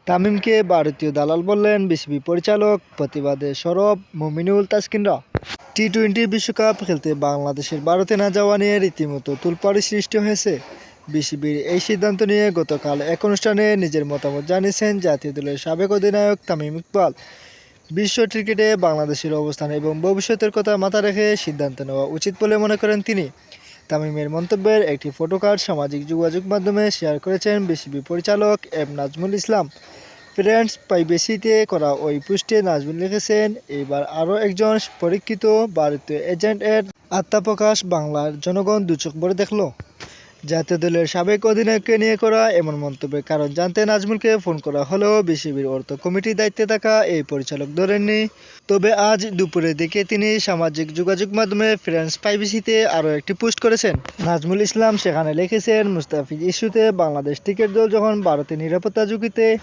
তামিমকে ভারতীয় দালাল বললেন বিসিবি পরিচালক, প্রতিবাদে সরব মুমিনুল তাসকিনরা। টি-20 বিশ্বকাপ খেলতে বাংলাদেশের ভারতে না যাওয়া নিয়ে রীতিমতো তোলপাড় সৃষ্টি হয়েছে। বিসিবির এই সিদ্ধান্ত নিয়ে গতকাল এক অনুষ্ঠানে নিজের মতামত জানিয়েছেন জাতীয় দলের সাবেক অধিনায়ক তামিম ইকবাল। বিশ্ব ক্রিকেটে বাংলাদেশের অবস্থান এবং ভবিষ্যতের কথা মাথায় রেখে সিদ্ধান্ত নেওয়া উচিত বলে মনে করেন তিনি। তামিমের মন্তব্যের একটি ফটোকার্ড সামাজিক যোগাযোগ মাধ্যমে শেয়ার করেছেন বিসিবি পরিচালক এম নাজমুল ইসলাম। ফ্রেন্ডস প্রাইভেসিতে করা ওই পোস্টে নাজমুল লিখেছেন, এবার আরও একজন পরীক্ষিত ভারতীয় এজেন্ট-এর আত্মপ্রকাশ বাংলার জনগণ দুচোখ ভরে দেখল। জাতীয় দলের সাবেক অধিনায়ককে নিয়ে করা এমন মন্তব্যের কারণ জানতে নাজমুলকে ফোন করা হলেও বিসিবির অর্থ কমিটির দায়িত্বে থাকা এই পরিচালক ধরেননি। তবে আজ দুপুরের দিকে তিনি সামাজিক যোগাযোগ মাধ্যমে ফ্রেন্ডস প্রাইভেসিতে আরও একটি পোস্ট করেছেন। নাজমুল ইসলাম সেখানে লিখেছেন, মুস্তাফিজ ইস্যুতে বাংলাদেশ ক্রিকেট দল যখন ভারতের নিরাপত্তা ঝুঁকিতে